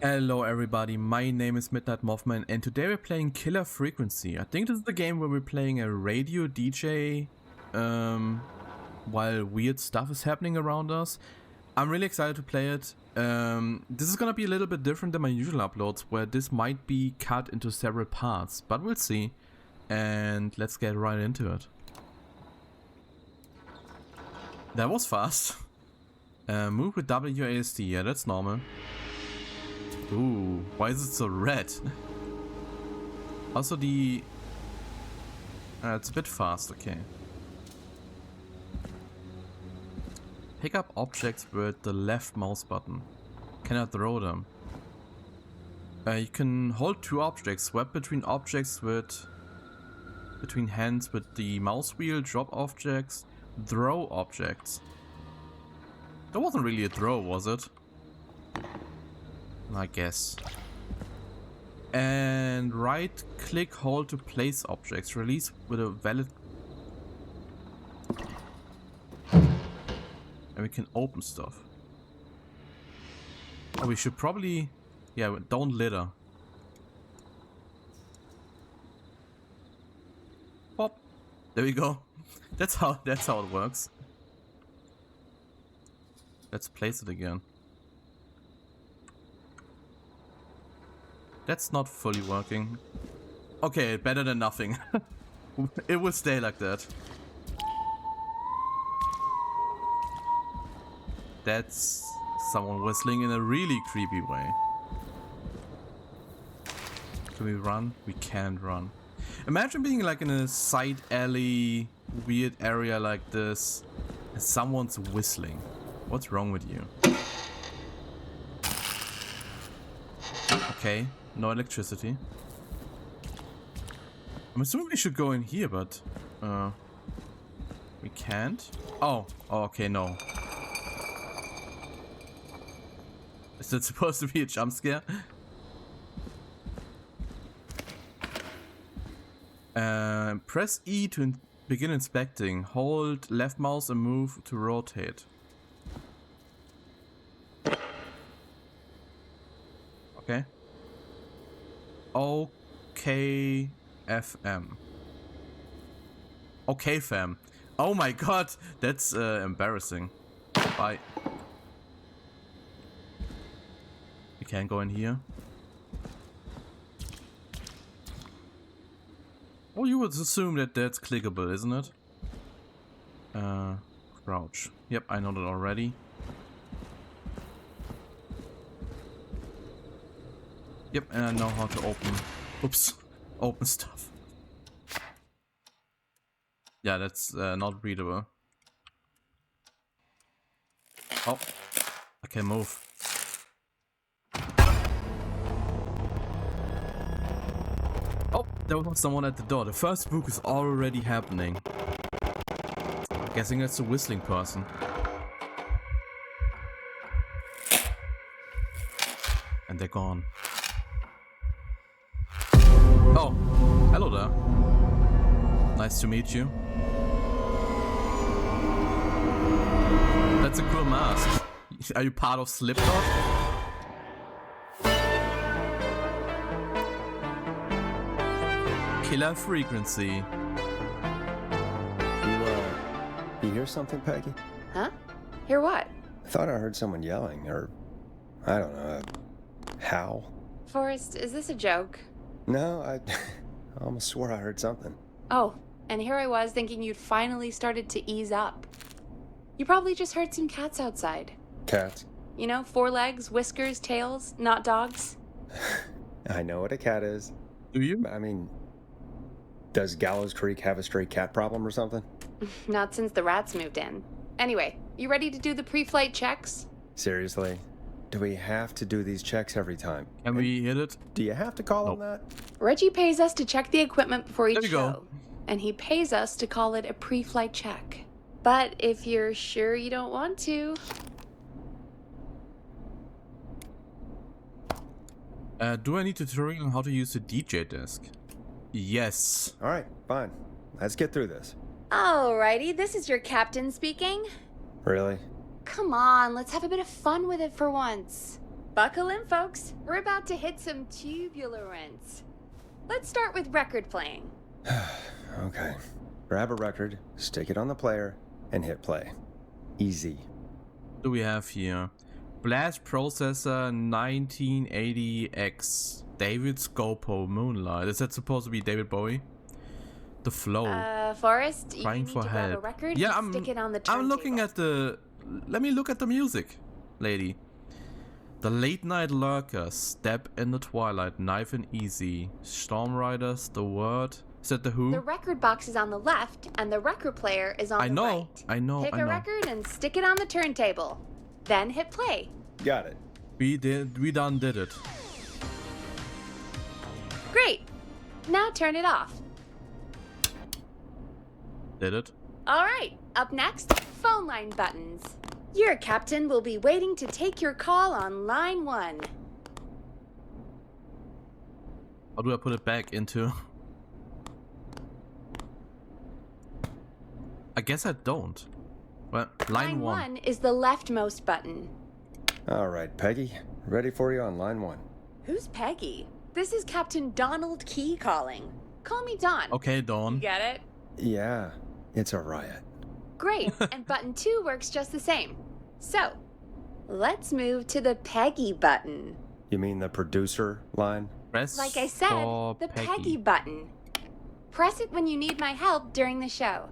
Hello everybody, my name is Midnight Mothman and today we're playing Killer Frequency. I think this is the game where we're playing a radio DJ while weird stuff is happening around us. I'm really excited to play it. This is gonna be a little bit different than my usual uploads, where this might be cut into several parts, but we'll see. And let's get right into it. That was fast. Move with WASD, yeah, that's normal. Ooh, why is it so red? Also the... it's a bit fast, okay. Pick up objects with the left mouse button. Cannot throw them. You can hold two objects, swap between objects with... between hands with the mouse wheel, drop objects, throw objects. That wasn't really a throw, was it? I guess. And right click hold to place objects. Release with a valid. And we can open stuff. Oh, we should probably... yeah, don't litter. Pop. There we go. That's how it works. Let's place it again. That's not fully working. Okay, better than nothing. It will stay like that. That's someone whistling in a really creepy way. Can we run? We can't run. Imagine being like in a side alley, weird area like this, and someone's whistling. What's wrong with you? Okay. No electricity. I'm assuming we should go in here, but we can't. Oh, okay, no. Is that supposed to be a jump scare? Press E to begin inspecting. Hold left mouse and move to rotate. Okay. Okay, FM. Okay, fam. Oh my god, that's embarrassing. Bye. We can't go in here. Oh, you would assume that that's clickable, isn't it? Crouch. Yep, I know that already. Yep, and I know how to open... oops. Open stuff. Yeah, that's not readable. Oh. I can move. Oh, there was someone at the door. The first spook is already happening. I'm guessing that's a whistling person. And they're gone. Oh, hello there. Nice to meet you. That's a cool mask. Are you part of Slipknot? Killer Frequency. You hear something, Peggy? Huh? Hear what? I thought I heard someone yelling, or I don't know, a howl. Forrest, is this a joke? No, I almost swore I heard something. Oh, and here I was thinking you'd finally started to ease up. You probably just heard some cats outside. Cats? You know, 4 legs, whiskers, tails, not dogs. I know what a cat is. Do you? I mean, does Gallows Creek have a stray cat problem or something? Not since the rats moved in. Anyway, you ready to do the pre-flight checks? Seriously? Do we have to do these checks every time? Can we hit it? Do you have to call them that? Reggie pays us to check the equipment before each There you show. go. And he pays us to call it a pre-flight check. But if you're sure you don't want to... Do I need to tutorial on how to use the DJ desk? Yes. All right, fine. Let's get through this. Alrighty, this is your captain speaking. Really? Come on, let's have a bit of fun with it for once. Buckle in, folks. We're about to hit some tubular rents. Let's start with record playing. Okay. Grab a record, stick it on the player, and hit play. Easy. What do we have here? Blast Processor 1980X. David Scopo Moonlight. Is that supposed to be David Bowie? The Flow. Forrest, you Crying need for to grab a help. record Yeah, and stick it on the turntable. I'm looking at the... Let me look at the music, lady. The Late Night Lurkers, Step in the Twilight, Knife and Easy, Storm Riders, The Word. Is that The Who? The record box is on the left, and the record player is on the right. I know. Pick a record and stick it on the turntable. Then hit play. Got it. We done did it. Great. Now turn it off. Did it? All right. Up next, phone line buttons. Your captain will be waiting to take your call on line 1. How do I put it back into? I guess I don't. Well, line 1 is the leftmost button. All right, Peggy. Ready for you on line 1. Who's Peggy? This is Captain Donald Key calling. Call me Don. Okay, You Dawn. get it? Yeah, it's a riot. Great. And button 2 works just the same. So, let's move to the Peggy button. You mean the producer line? Press Like I said, for the Peggy button. Press it when you need my help during the show.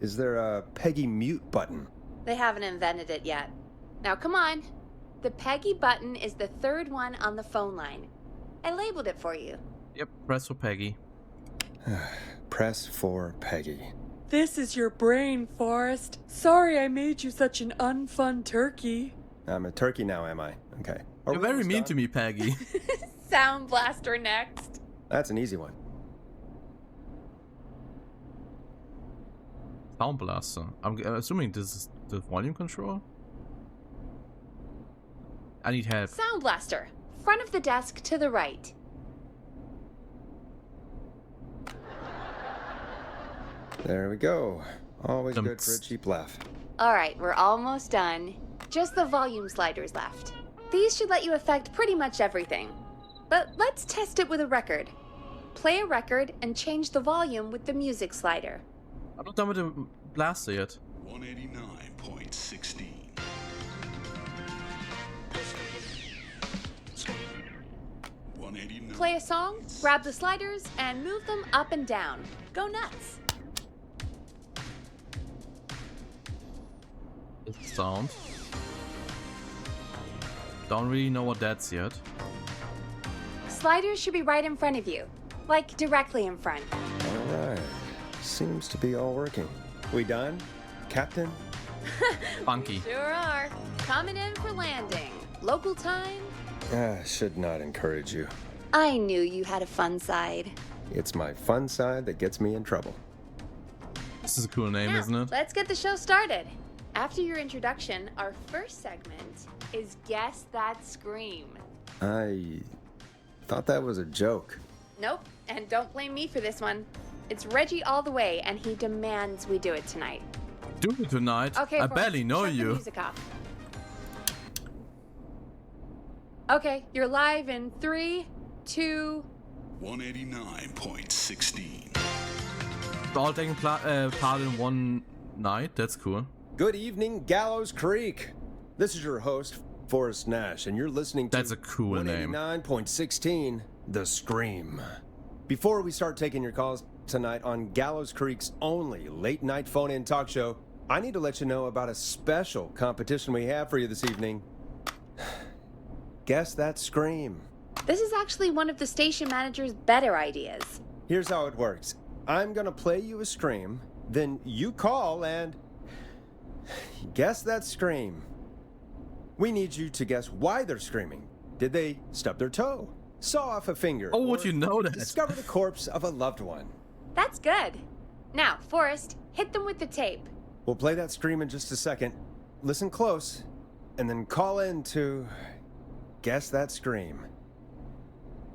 Is there a Peggy mute button? They haven't invented it yet. Now come on. The Peggy button is the third one on the phone line. I labeled it for you. Yep, press for Peggy. Press for Peggy. This is your brain, Forrest. Sorry I made you such an unfun turkey. I'm a turkey now, am I? Okay. Are You're we very almost mean done? to me, Peggy. Sound Blaster next. That's an easy one. Sound Blaster. I'm assuming this is the volume control. I need help. Sound Blaster. Front of the desk to the right. There we go. Always good for a Dumps. cheap laugh. All right, we're almost done. Just the volume sliders left. These should let you affect pretty much everything. But let's test it with a record. Play a record and change the volume with the music slider. I'm not done with the blaster yet. 189.16. Play a song, grab the sliders, and move them up and down. Go nuts. It's sound. Don't really know what that's yet. Sliders should be right in front of you. Like directly in front. All right. Seems to be all working. We done? Captain? Funky. Sure are. Coming in for landing. Local time. Should not encourage you. I knew you had a fun side. It's my fun side that gets me in trouble. This is a cool name, Now, isn't it? let's get the show started. After your introduction, our first segment is Guess That Scream. I thought that was a joke. Nope, and don't blame me for this one. It's Reggie all the way, and he demands we do it tonight. Do it tonight. Okay, I Forrest, barely know shut the you. music off. Okay, you're live in 3, 2. 189.16. All taking part in one night. That's cool. Good evening, Gallows Creek. This is your host, Forrest Nash, and you're listening to That's a cool name. 189.16, The Scream. Before we start taking your calls tonight on Gallows Creek's only late-night phone-in talk show, I need to let you know about a special competition we have for you this evening. Guess That Scream. This is actually one of the station manager's better ideas. Here's how it works. I'm gonna play you a scream, then you call and guess that scream. We need you to guess why they're screaming. Did they stub their toe, saw off a finger, Oh, would or you know that? discover the corpse of a loved one? That's good. Now, Forrest, hit them with the tape. We'll play that scream in just a second. Listen close, and then call in to guess that scream.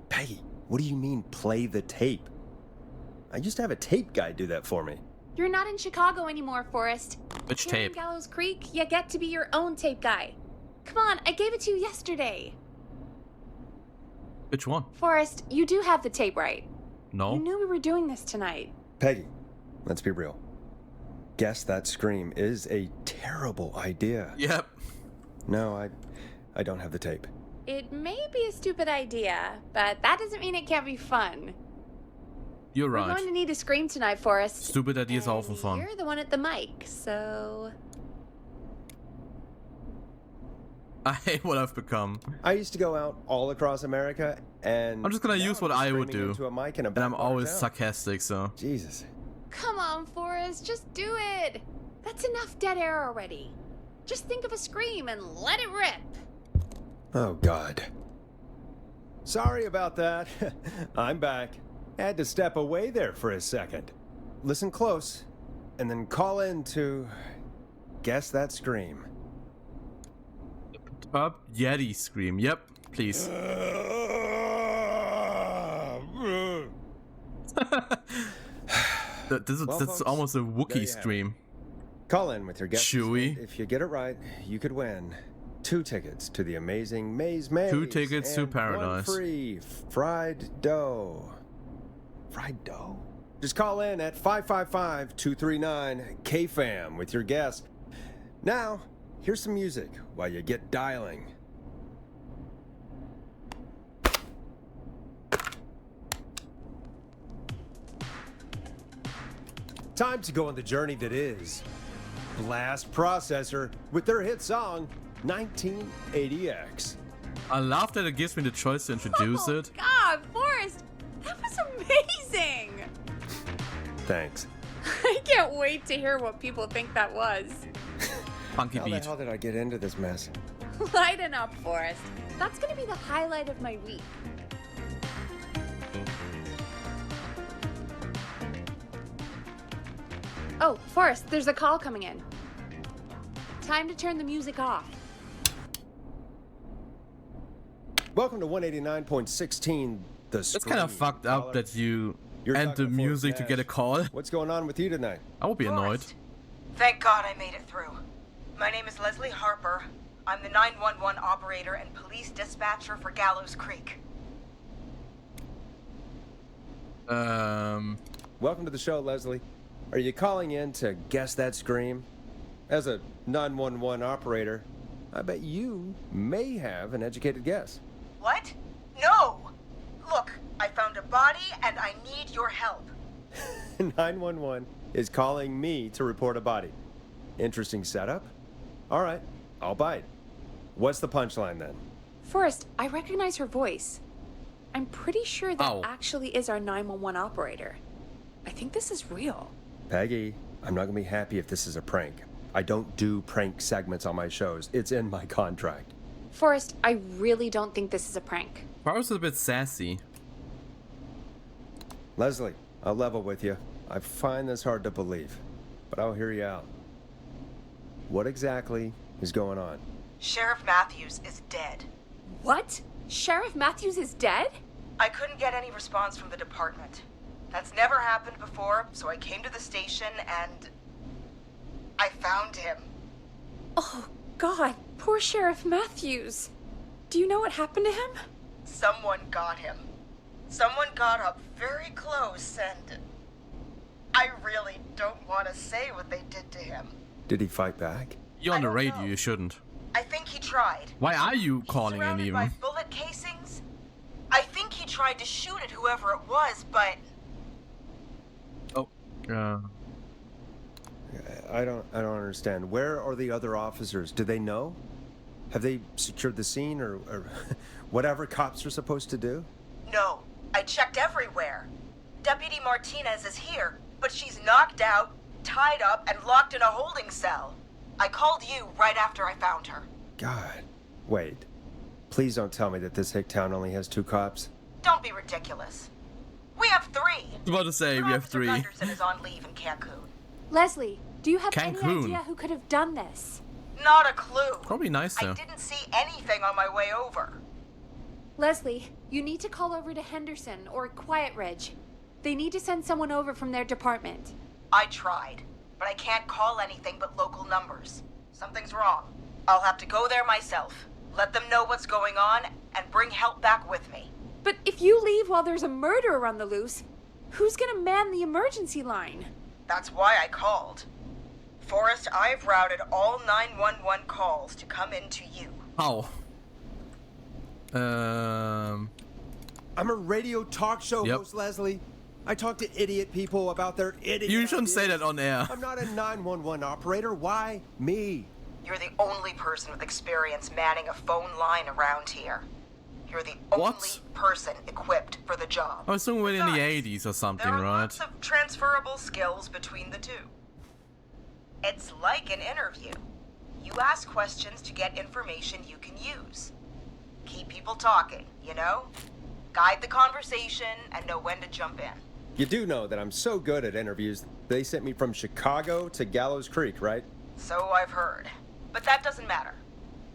Peggy, what do you mean play the tape? I used to have a tape guy do that for me. You're not in Chicago anymore, Forrest. Which Here in tape? Gallows Creek, you get to be your own tape guy. Come on, I gave it to you yesterday. Which one? Forrest, you do have the tape right. No. You knew we were doing this tonight. Peggy, let's be real. Guess that scream is a terrible idea. Yep. No, I don't have the tape. It may be a stupid idea, but that doesn't mean it can't be fun. You're We're right. going to need a scream tonight, Forrest. Stupid ideas are And often fun. You're the one at the mic, so... I hate what I've become. I used to go out all across America, and I'm just gonna now use what just I would screaming do. into a mic in a And I'm backwater always town. sarcastic, so. Jesus. Come on, Forrest, just do it. That's enough dead air already. Just think of a scream and let it rip. Oh, God. Sorry about that. I'm back. Had to step away there for a second. Listen close, and then call in to guess that scream. Up Yeti scream. Yep, please. That's folks, almost a there you Wookiee have scream. Call in with your guess. Chewie. If you get it right, you could win 2 tickets to the amazing Maze Maze. 2 tickets to and paradise. 1 free fried dough. Fried dough? Just call in at 555-239-KFAM with your guess. Now, here's some music while you get dialing. Time to go on the journey that is Blast Processor with their hit song 1980X. I love that it gives me the choice to introduce Oh, it. God, Forrest, that was amazing. Thanks. I can't wait to hear what people think that was. Funky How the beat. hell did I get into this mess? Lighten up, Forrest. That's gonna be the highlight of my week. Oh, Forrest, there's a call coming in. Time to turn the music off. Welcome to 189.16 The It's kind of Scream, fucked up caller. that you You're end the talking to Forrest music to get a Nash. call. What's going on with you tonight? I would be annoyed. Forrest. Thank God I made it through. My name is Leslie Harper. I'm the 911 operator and police dispatcher for Gallows Creek. Welcome to the show, Leslie. Are you calling in to guess that scream? As a 911 operator, I bet you may have an educated guess. What? No! Look, I found a body and I need your help. 911 is calling me to report a body. Interesting setup. All right, I'll bite. What's the punchline then? Forrest, I recognize her voice. I'm pretty sure that Ow. actually is our 911 operator. I think this is real. Peggy, I'm not gonna be happy if this is a prank. I don't do prank segments on my shows. It's in my contract. Forrest, I really don't think this is a prank. Power's a bit sassy. Leslie, I'll level with you. I find this hard to believe, but I'll hear you out. What exactly is going on? Sheriff Matthews is dead. What? Sheriff Matthews is dead? I couldn't get any response from the department. That's never happened before, so I came to the station and I found him. Oh, God, poor Sheriff Matthews. Do you know what happened to him? Someone got him. Someone got up very close and I really don't want to say what they did to him. Did he fight back? You're on I the don't radio, know. you shouldn't. I think he tried. Why are you He's calling in surrounded by even? bullet casings. I think he tried to shoot at whoever it was, but Oh. I don't understand. Where are the other officers? Do they know? Have they secured the scene or whatever cops are supposed to do? no. I checked everywhere. Deputy Martinez is here, but she's knocked out, tied up, and locked in a holding cell. I called you right after I found her. God. Wait. Please don't tell me that this hick town only has 2 cops. Don't be ridiculous. We have 3. I was about to say, we have Officer 3. Gunderson is on leave in Cancun. Leslie, do you have any Cancun. idea who could have done this? Not a clue. Probably nice I though. didn't see anything on my way over. Leslie, you need to call over to Henderson or Quiet Ridge. They need to send someone over from their department. I tried, but I can't call anything but local numbers. Something's wrong. I'll have to go there myself, let them know what's going on, and bring help back with me. But if you leave while there's a murderer on the loose, who's gonna man the emergency line? That's why I called. Forrest, I've routed all 911 calls to come in to you. How? I'm a radio talk show Yep. host, Leslie. I talk to idiot people about their idiot You shouldn't say ideas. that on air. I'm not a 911 operator. Why me? You're the only person with experience manning a phone line around here. You're the only What? person equipped for the job. I was thinking in the Besides, 80s or something, there are right? lots of transferable skills between the two. It's like an interview. You ask questions to get information you can use. Keep people talking, you know? Guide the conversation and know when to jump in. You do know that I'm so good at interviews, they sent me from Chicago to Gallows Creek, right? So I've heard. But that doesn't matter.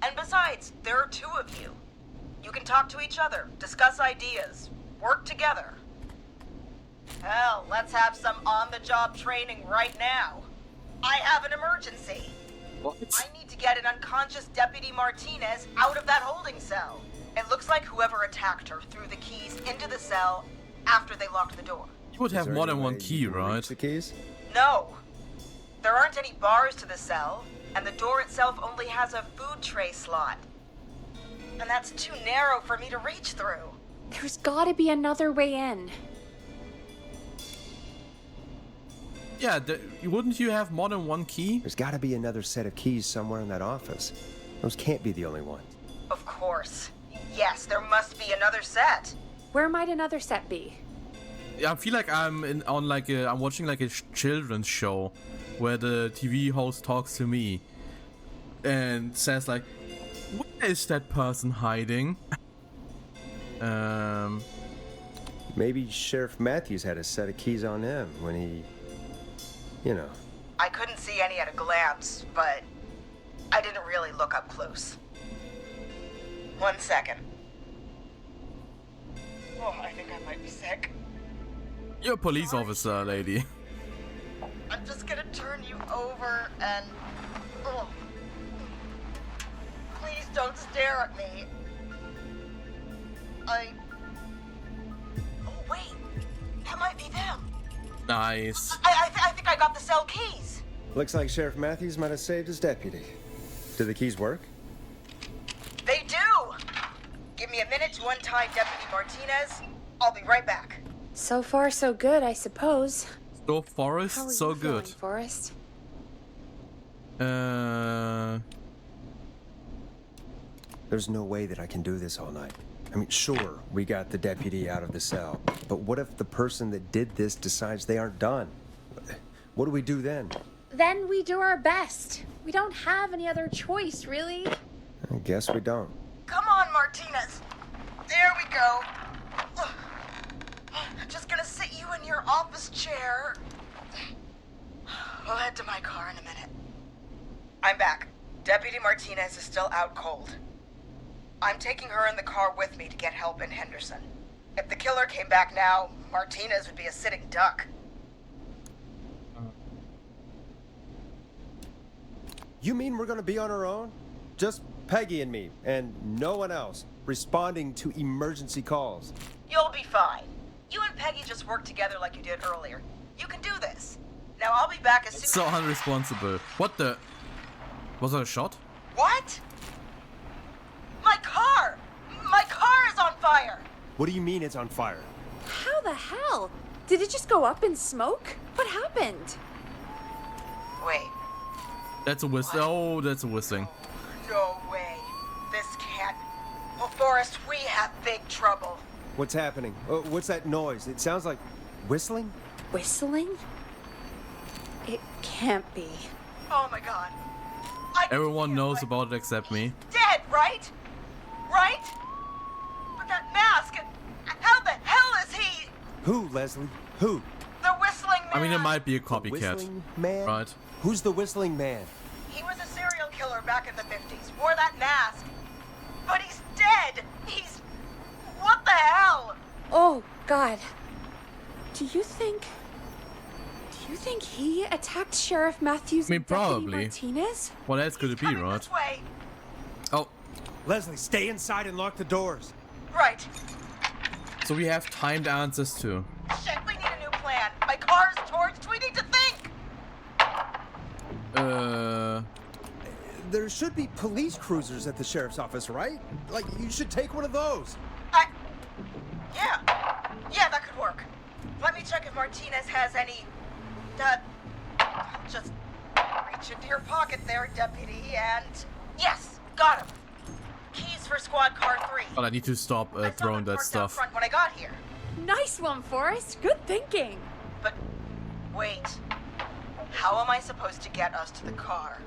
And besides, there are two of you. You can talk to each other, discuss ideas, work together. Hell, let's have some on-the-job training right now. I have an emergency. What? I need to get an unconscious Deputy Martinez out of that holding cell. It looks like whoever attacked her threw the keys into the cell after they locked the door. You would Is have there more any than one way key, you can reach right? The keys? No. There aren't any bars to the cell, and the door itself only has a food tray slot. And that's too narrow for me to reach through. There's gotta be another way in. Yeah, wouldn't you have more than one key? There's got to be another set of keys somewhere in that office. Those can't be the only ones. Of course. Yes, there must be another set. Where might another set be? I feel like I'm I'm watching like a children's show where the TV host talks to me and says like, where is that person hiding? Maybe Sheriff Matthews had a set of keys on him when he, you know. I couldn't see any at a glance, but I didn't really look up close. 1 second. Oh, I think I might be sick. You're a police officer, lady. I'm just gonna turn you over and... Oh. Please don't stare at me. Oh, wait. That might be them. Nice. I think I got the cell keys. Looks like Sheriff Matthews might have saved his deputy. Do the keys work? They do! Give me a minute to untie Deputy Martinez. I'll be right back. So far, so good, I suppose. So Forrest, How are so you feeling, good. Forrest? There's no way that I can do this all night. I mean, sure, we got the deputy out of the cell, but what if the person that did this decides they aren't done? What do we do then? Then we do our best. We don't have any other choice, really. I guess we don't. Come on, Martinez. There we go. Just gonna sit you in your office chair. We'll head to my car in a minute. I'm back. Deputy Martinez is still out cold. I'm taking her in the car with me to get help in Henderson. If the killer came back now, Martinez would be a sitting duck. You mean we're gonna be on our own? Just Peggy and me, and no one else, responding to emergency calls. You'll be fine. You and Peggy just work together like you did earlier. You can do this. Now I'll be back as soon So unresponsible. What the? Was that a shot? What? My car! My car is on fire! What do you mean it's on fire? How the hell? Did it just go up in smoke? What happened? Wait. That's a whistle. Oh, that's a whistling. No way. This can't... Well, Forrest, we have big trouble. What's happening? What's that noise? It sounds like whistling? Whistling? It can't be. Oh my god. I can Everyone see it, knows but about it except me. Dead, right? Right? But that mask... How the hell is he... Who, Leslie? Who? The whistling man? I mean, it might be a The copycat. whistling man? Right. Who's the whistling man? He was a serial killer back in the 50s. Wore that mask. But he's dead. He's... What the hell? Oh, God. Do you think he attacked Sheriff Matthews I mean, and Deputy probably. Martinez? What else could He's it be, coming right? this way. Oh, Leslie, stay inside and lock the doors. Right. So we have timed answers too. Shit, we need a new plan. My car's torched. We need to think. There should be police cruisers at the sheriff's office, right? Like, you should take one of those. Yeah, that could work. Let me check if Martinez has any, just reach into your pocket there, deputy, and yes, got him. Keys for squad car 3. But I need to stop I saw throwing them that parked out stuff. front when I got here. Nice one, Forrest. Good thinking. But wait, how am I supposed to get us to the car?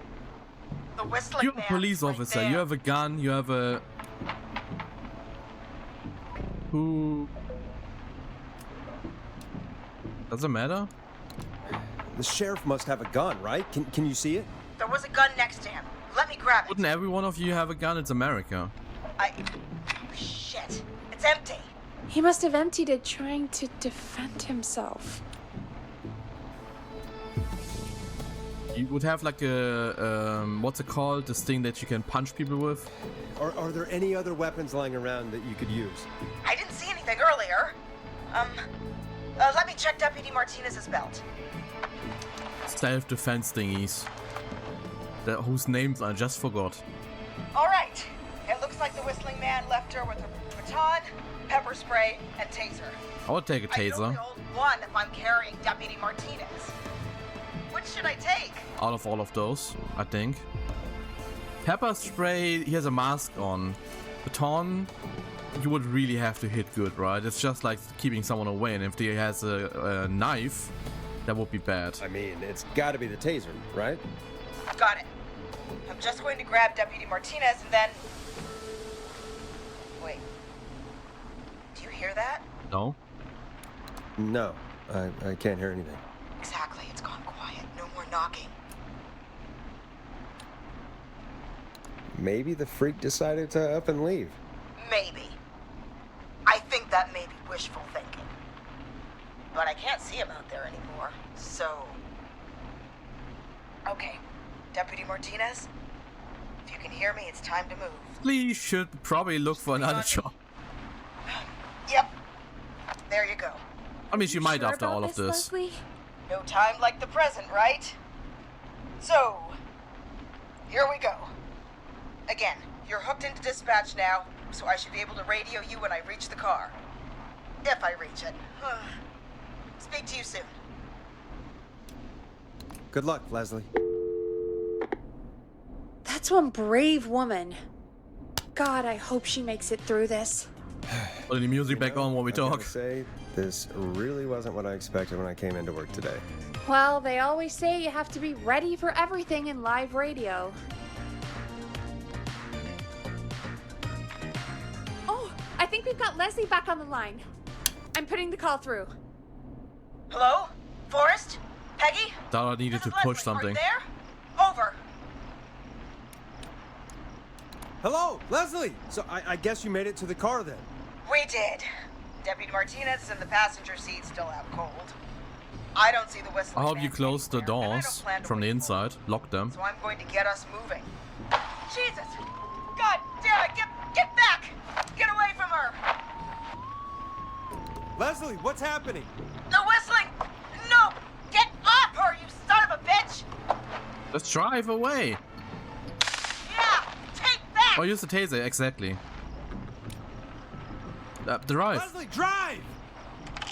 The whistling You're a man police is right officer. there. You have a gun. You have a. Who? Does it matter? The sheriff must have a gun, right? Can you see it? There was a gun next to him. Let me grab it. Wouldn't every one of you have a gun? It's America. Oh, shit. It's empty. He must have emptied it trying to defend himself. You would have like a what's it called? This thing that you can punch people with. Are there any other weapons lying around that you could use? I didn't see anything earlier. Let me check Deputy Martinez's belt. Self-defense thingies. Whose names I just forgot. All right. It looks like the whistling man left her with a baton, pepper spray, and taser. I would take a I can taser. only hold one if I'm carrying Deputy Martinez. Which should I take? Out of all of those, I think. Pepper spray, he has a mask on. Baton, you would really have to hit good, right? It's just like keeping someone away, and if he has a knife, that would be bad. I mean, it's gotta be the taser, right? Got it. I'm just going to grab Deputy Martinez and then... Wait. Do you hear that? No? No, I can't hear anything. Exactly. It's gone quiet. No more knocking. Maybe the freak decided to up and leave. Maybe. I think that may be wishful thinking. But I can't see him out there anymore, so... Okay. Deputy Martinez? If you can hear me, it's time to move. Please should probably look for another job. Yep. There you go. I mean, she might Sure after about all of this. Leslie? No time like the present, right? So, here we go. Again, you're hooked into dispatch now, so I should be able to radio you when I reach the car. If I reach it. Speak to you soon. Good luck, Leslie. That's one brave woman. God, I hope she makes it through this. Put the music back on while we I gotta talk. say, this really wasn't what I expected when I came into work today. Well, they always say you have to be ready for everything in live radio. Oh, I think we've got Leslie back on the line. I'm putting the call through. Hello? Forrest? Peggy? Thought I needed This to is push Leslie. something. Are you there? Over. Hello, Leslie! So I guess you made it to the car then? We did. Deputy Martinez is in the passenger seat, still out cold. I don't see the whistle. I hope you close the doors from the inside. Lock them. So I'm going to get us moving. Jesus! God damn it! Get back! Get away from her! Leslie, what's happening? The whistling! No! Get off her, you son of a bitch! Let's drive away. Yeah! Take that! Oh, use the taser, exactly. Drive. Leslie, drive!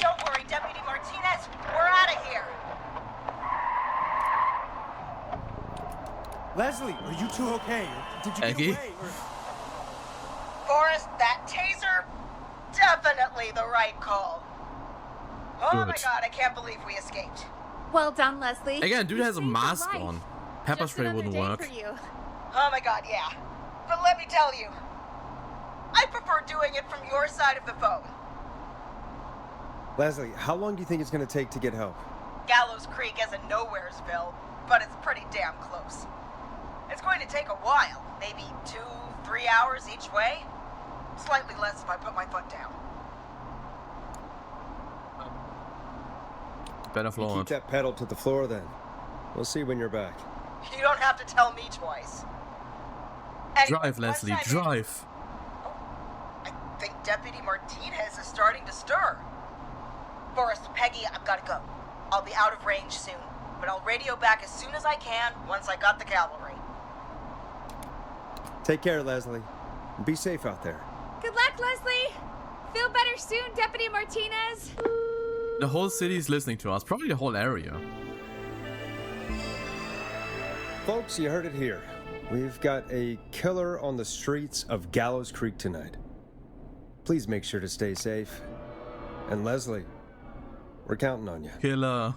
Don't worry, Deputy Martinez. We're out of here. Leslie, are you two okay? Did you Aggie? get away? Forrest, that taser, definitely the right call. Oh my Good. god, I can't believe we escaped. Well done, Leslie. Again, dude You has a saved her mask life. on. Pepper Just spray another wouldn't day work. for you. Oh my god, yeah. But let me tell you, I prefer doing it from your side of the phone. Leslie, how long do you think it's gonna take to get help? Gallows Creek isn't Nowheresville, but it's pretty damn close. It's going to take a while, maybe 2-3 hours each way. Slightly less if I put my foot down. Better Keep floor. that pedal to the floor then. We'll see when you're back. You don't have to tell me twice. Anyway, Drive, Leslie, once I- drive. I think Deputy Martinez is starting to stir. Forrest, Peggy, I've got to go. I'll be out of range soon, but I'll radio back as soon as I can once I got the cavalry. Take care, Leslie. Be safe out there. Good luck, Leslie. Feel better soon, Deputy Martinez. The whole city is listening to us, probably the whole area. Folks, you heard it here. We've got a killer on the streets of Gallows Creek tonight. Please make sure to stay safe. And Leslie, we're counting on you. Killer.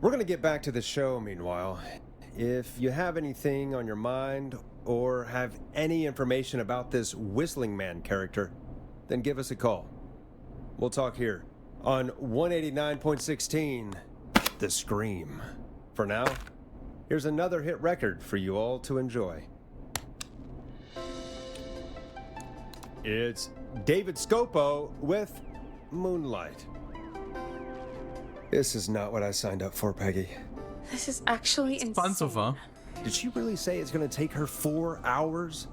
We're gonna get back to the show meanwhile. If you have anything on your mind or have any information about this Whistling Man character, then give us a call. We'll talk here on 189.16, The Scream. For now, here's another hit record for you all to enjoy. It's David Scopo with Moonlight. This is not what I signed up for, Peggy. This is actually insane. Fun so far. Did she really say it's gonna take her 4 hours?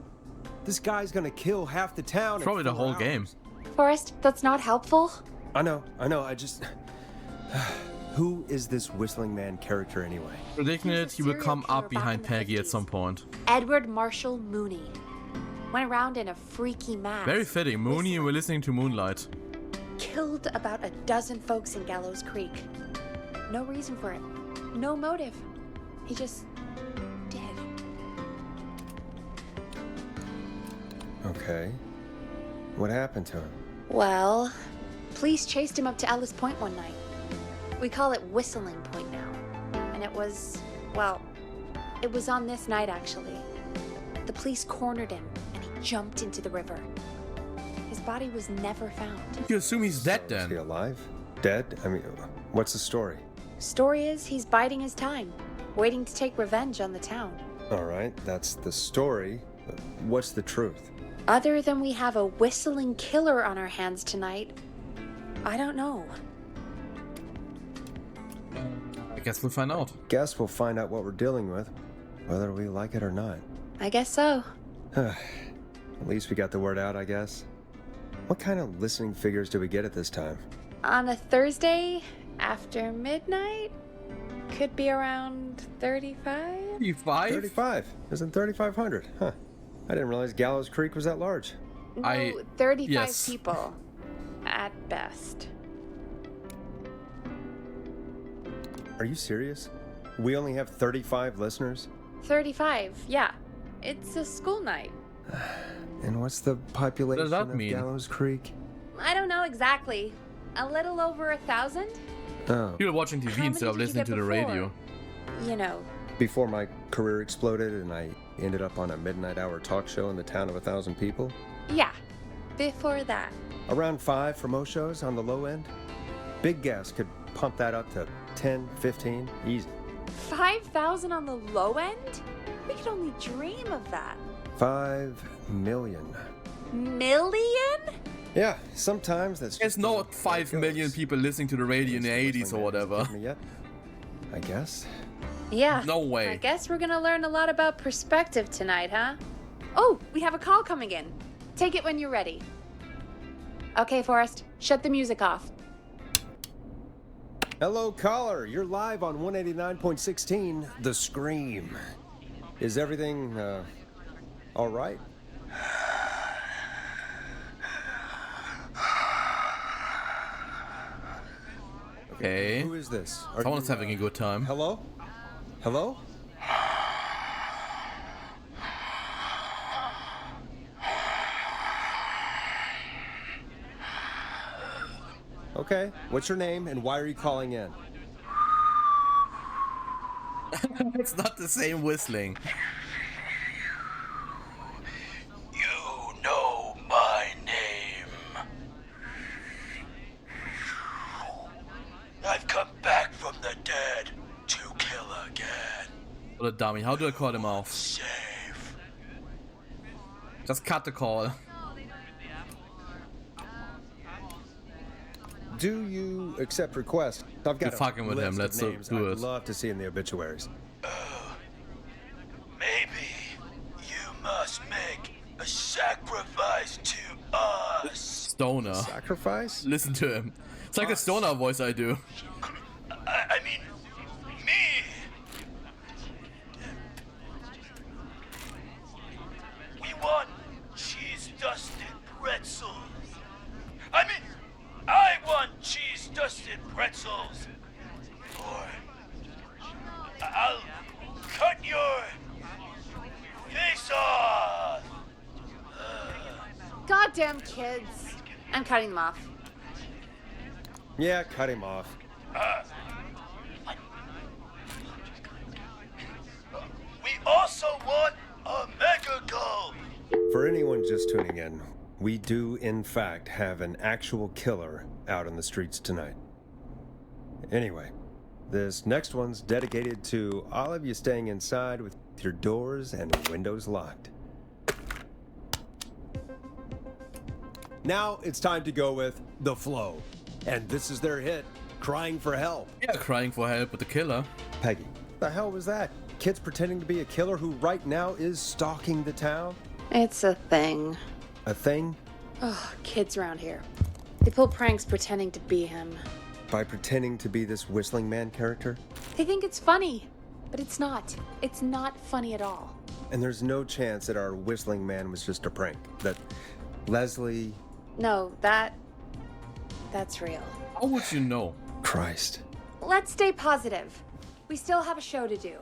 This guy's gonna kill half the town. Probably in the 4 whole hours. game. Forrest, that's not helpful. I know. I just... Who is this Whistling Man character anyway? Predicting He's a it, he will serial come killer up back behind in the Peggy at 50s. some point. Edward Marshall Mooney. Went around in a freaky mask. Very fitting. Mooney, we're listening to Moonlight. Killed about a dozen folks in Gallows Creek. No reason for it. No motive. He just did. Okay. What happened to him? Well, police chased him up to Ellis Point one night. We call it Whistling Point now. And it was, well, it was on this night actually. The police cornered him and he jumped into the river. His body was never found. You assume he's dead So, is he then? alive? Dead? I mean, what's the story? Story is he's biding his time, waiting to take revenge on the town. All right, that's the story. But what's the truth? Other than we have a whistling killer on our hands tonight, I don't know. I guess we'll find out. Guess we'll find out what we're dealing with, whether we like it or not. I guess so. At least we got the word out, I guess. What kind of listening figures do we get at this time? On a Thursday after midnight, could be around 35? 35? 35. Isn't 3,500? Huh. I didn't realize Gallows Creek was that large. No, 35 yes. people. At best. Are you serious? We only have 35 listeners? 35, yeah. It's a school night. And what's the population that of mean? Gallows Creek? I don't know exactly. A little over 1,000? Oh. You're watching TV How many instead of did you listening get to the before? radio. You know, Before my career exploded and I ended up on a midnight hour talk show in the town of 1,000 people? yeah. Before that. Around 5 for most shows on the low end? Big Gas could pump that up to 10, 15, easy. 5,000 on the low end? We could only dream of that. 5 million. Million? Yeah, sometimes that's There's just not the way 5 it million goes. people listening to the radio in the 80s or whatever. Hasn't yet, I guess. Yeah. No way. I guess we're gonna learn a lot about perspective tonight, huh? Oh, we have a call coming in. Take it when you're ready. Okay, Forrest, shut the music off. Hello, caller. You're live on 189.16, The Scream. Is everything, all right? Okay. Who is this? Are Someone's you, having a good time. Hello? Hello? Okay, what's your name and why are you calling in? It's not the same whistling. You know my name. I've come back from the dead to kill again. What a dummy. How do I call him off? Save. Just cut the call. Do you accept requests? I've got You're fucking with him. list of Let's names do I'd it. love to see in the obituaries. Maybe you must make a sacrifice to us. stoner. Sacrifice? Listen to him. It's like the stoner voice I do. I mean, me. We want cheese-dusted pretzels. I want cheese-dusted pretzels. Or I'll cut your face off. Goddamn kids. I'm cutting them off. Yeah, cut him off. We also want a mega gulp. For anyone just tuning in, we do in fact have an actual killer out on the streets tonight. Anyway, this next one's dedicated to all of you staying inside with your doors and windows locked. Now it's time to go with The Flow. And this is their hit, Crying for Help. Yeah, crying for help with the killer. Peggy, the hell was that? Kids pretending to be a killer who right now is stalking the town? It's a thing. A thing? Oh, kids around here. They pull pranks pretending to be him. By pretending to be this whistling man character? They think it's funny, but it's not. It's not funny at all. And there's no chance that our whistling man was just a prank. That Leslie... No, that's real. How would you know? Christ. Let's stay positive. We still have a show to do.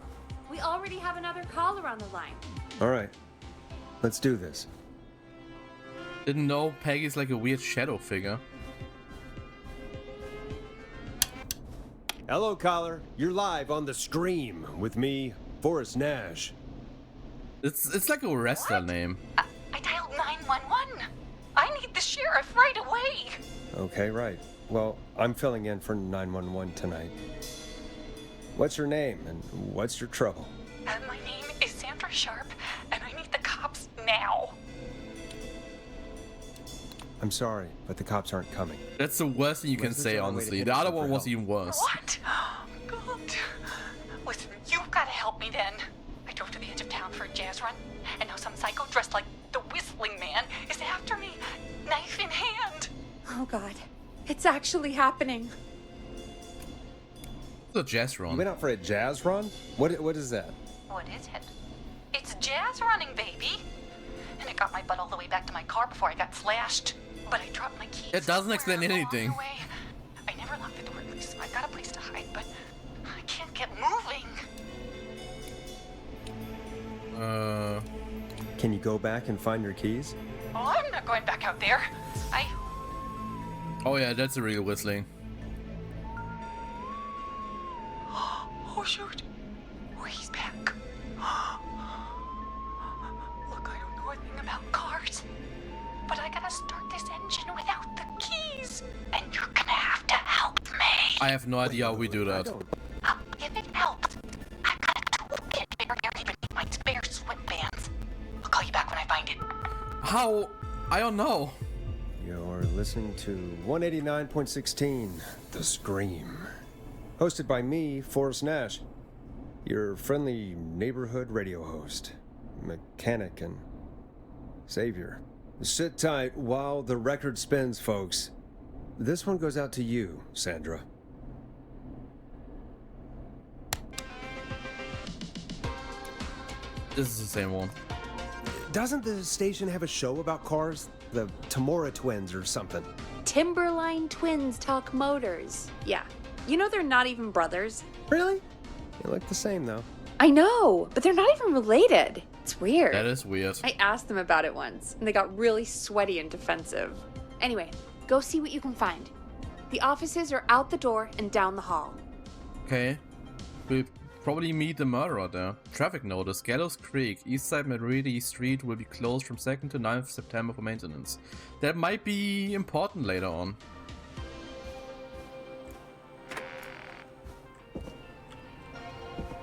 We already have another caller on the line. All right. Let's do this. Didn't know Peggy's like a weird shadow figure. Hello, caller. You're live on The Scream with me, Forrest Nash. It's like a wrestler name. I dialed 911. I need the sheriff right away. Okay, right. Well, I'm filling in for 911 tonight. What's your name and what's your trouble? My name is Sandra Sharp, and I need the cops now. I'm sorry, but the cops aren't coming. That's the worst thing you can Leslie's say, on her way to honestly. hit The us other up one for was help. even worse. What? God. Listen, you've got to help me then. I drove to the edge of town for a jazz run, and now some psycho dressed like the Whistling Man is after me, knife in hand. Oh God, it's actually happening. It's a jazz You run. went out for a jazz run? What is that? What is it? It's jazz running, baby. And it got my butt all the way back to my car before I got slashed. But I dropped my keys. It doesn't explain somewhere along anything. the way. I never locked the door, at least, so I've got a place to hide, but I can't get moving. Can you go back and find your keys? Oh, I'm not going back out there. Oh yeah, that's a real whistling. Oh, shoot. Oh, he's back. Look, I don't know a thing about cars, but I gotta start this engine without the keys. And you're gonna have to help me. I have no idea how we do I that. don't. If it helps, I've got a toolkit buried beneath my spare sweatbands. I'll call you back when I find it. How? I don't know. You're listening to 189.16, The Scream. Hosted by me, Forrest Nash, your friendly neighborhood radio host, mechanic, and savior. Sit tight while the record spins, folks. This one goes out to you, Sandra. This is the same one. Doesn't the station have a show about cars? The Tamora twins or something? Timberline twins talk motors. Yeah. You know they're not even brothers. Really? They look the same, though. I know, but they're not even related. It's weird. That is weird. I asked them about it once, and they got really sweaty and defensive. Anyway, go see what you can find. The offices are out the door and down the hall. Okay. We'll probably meet the murderer there. Traffic notice. Gallows Creek, Eastside Meridi Street will be closed from 2nd to 9th September for maintenance. That might be important later on.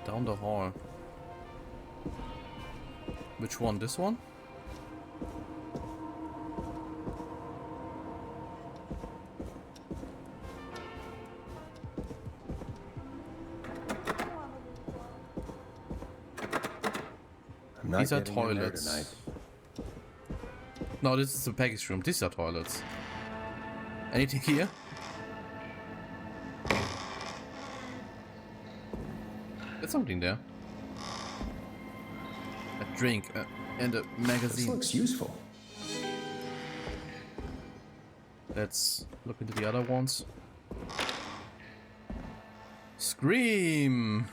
Down the hall. Which one? This one? I'm not These are getting in there toilets. tonight. No, this is the package room. These are toilets. Anything here? There's something there. A drink and a This magazine. looks useful. Let's look into the other ones. Scream!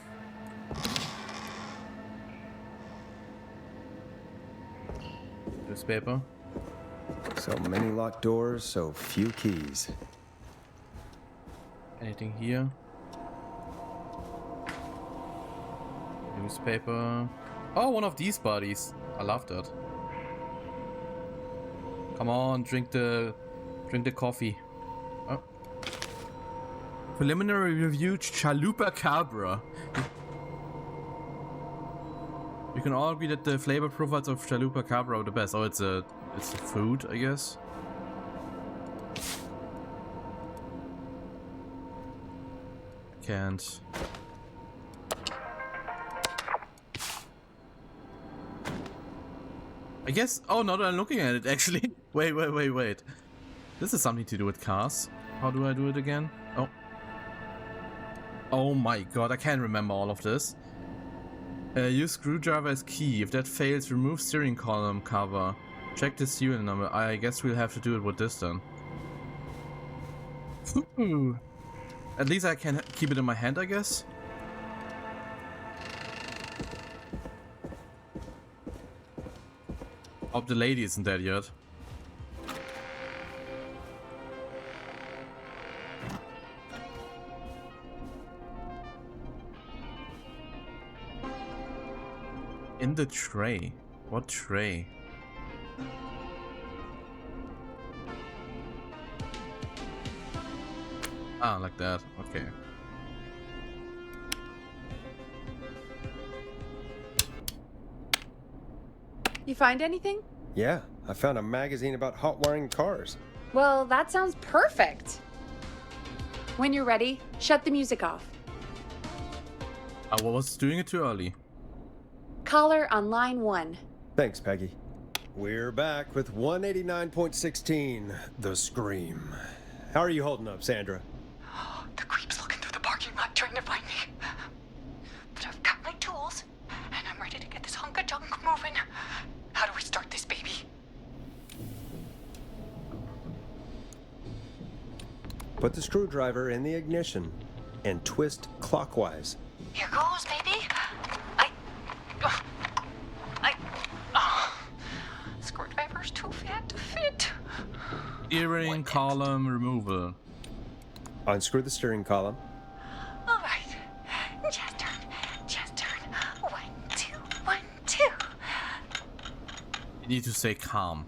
Newspaper. So many locked doors, so few keys. Anything here? Newspaper. Oh, one of these bodies. I love that. Come on, drink the coffee. Oh. Preliminary review Chalupa Cabra. You can all agree that the flavor profiles of Chalupa Cabra are the best. Oh, it's a food, I guess. Can't. I guess. Oh, now that I'm looking at it, actually. Wait. This is something to do with cars. How do I do it again? Oh. Oh my god, I can't remember all of this. Use screwdriver as key. If that fails, remove steering column cover. Check the serial number. I guess we'll have to do it with this then. Ooh. At least I can keep it in my hand, I guess. Hope the lady isn't dead yet. In the tray. What tray? Ah, like that. Okay. You find anything? Yeah, I found a magazine about hot wiring cars. Well, that sounds perfect. When you're ready, shut the music off. I was doing it too early. Caller on line 1. Thanks, Peggy. We're back with 189.16, The Scream. How are you holding up, Sandra? The creep's looking through the parking lot trying to find me. But I've got my tools, and I'm ready to get this hunk of junk moving. How do we start this baby? Put the screwdriver in the ignition and twist clockwise. Here goes, baby. Screwdriver's too fat to fit. Steering column removal. Unscrew the steering column. All right. Just turn. 1, 2, 1, 2. You need to stay calm.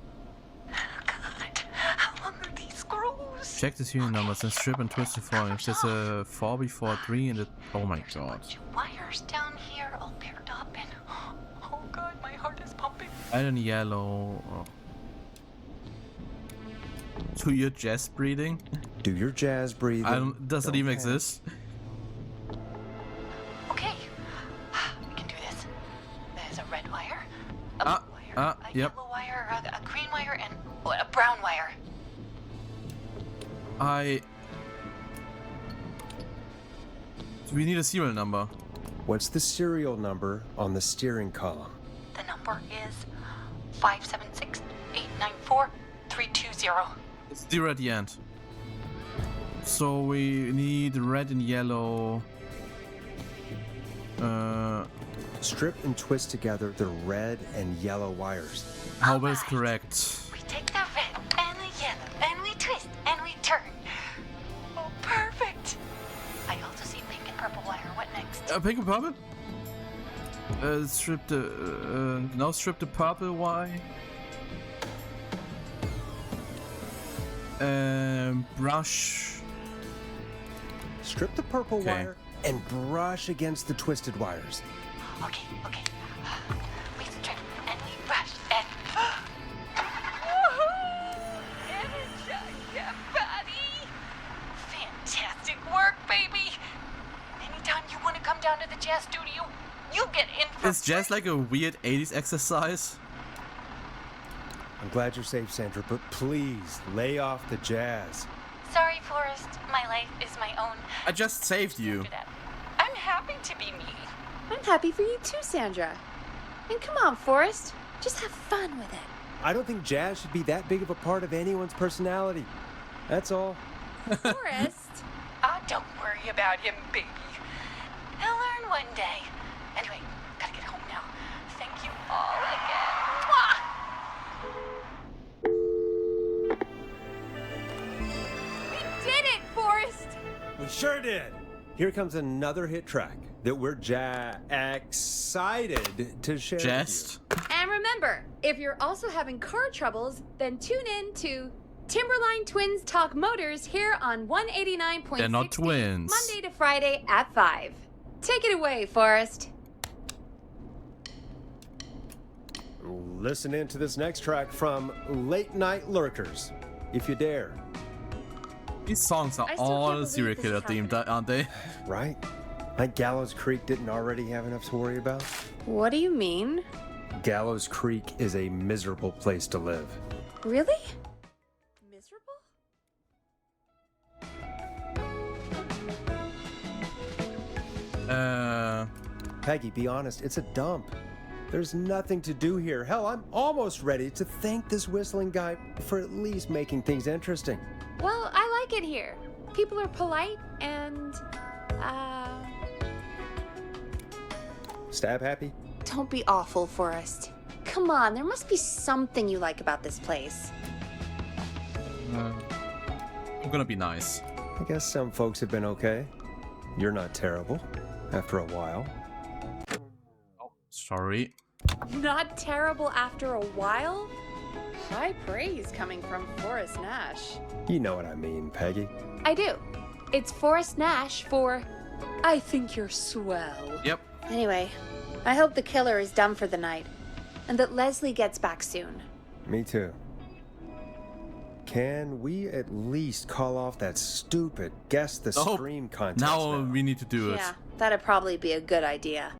God, how long are these screws? Check the serial numbers and strip and twist the four. If there's a 4 before 3 and it. Oh my god. Wires down here all paired up and oh god, my heart is pumping. Red and yellow. Oh. Do your chest breathing? Do your jazz breathing. I don't. Does it Don't even panic. exist? Okay, we can do this. There's a red wire, a blue wire, a yep. yellow wire, a green wire, and a brown wire. We need a serial number. What's the serial number on the steering column? The number is 576-894-320. It's 0 at the end. So we need red and yellow. Strip and twist together the red and yellow wires. How is correct? We take the red and the yellow and we twist and we turn. Oh, perfect. I also see pink and purple wire. What next? Pink and purple? Strip the. Now strip the purple wire. Brush. Strip the purple Okay. wire and brush against the twisted wires. Okay. We strip and we brush and. Energize that body! Fantastic work, baby! Anytime you want to come down to the jazz studio, you get in for It's just like a weird 80s exercise. I'm glad you're safe, Sandra, but please lay off the jazz. Forrest, my life is my own. I just saved you. I'm happy to be me. I'm happy for you too, Sandra. And come on, Forrest. Just have fun with it. I don't think Jazz should be that big of a part of anyone's personality. That's all. Forrest? Don't worry about him, baby. He'll learn one day. Anyway, gotta get home now. Thank you all again. Mwah! We did it, Forrest! We sure did. Here comes another hit track that we're excited to share. Just. And remember, if you're also having car troubles, then tune in to Timberline Twins Talk Motors here on 189.6. They're not twins. Monday to Friday at 5. Take it away, Forrest. Listen in to this next track from Late Night Lurkers, if you dare. These songs are I still all can't serial believe this killer is themed, aren't they? Right? Like Gallows Creek didn't already have enough to worry about? What do you mean? Gallows Creek is a miserable place to live. Really? Miserable? Peggy, be honest, it's a dump. There's nothing to do here. Hell, I'm almost ready to thank this whistling guy for at least making things interesting. Well, I like it here. People are polite and, Stab happy? don't be awful, Forrest. Come on, there must be something you like about this place. I'm gonna be nice. I guess some folks have been okay. You're not terrible, after a while. Sorry. Not terrible after a while? High praise coming from Forrest Nash. You know what I mean, Peggy. I do. It's Forrest Nash for I think you're swell. Yep. Anyway, I hope the killer is done for the night and that Leslie gets back soon. Me too. Can we at least call off that stupid Guess the Oh, Scream contest Now we need to do it. Yeah, that'd probably be a good idea.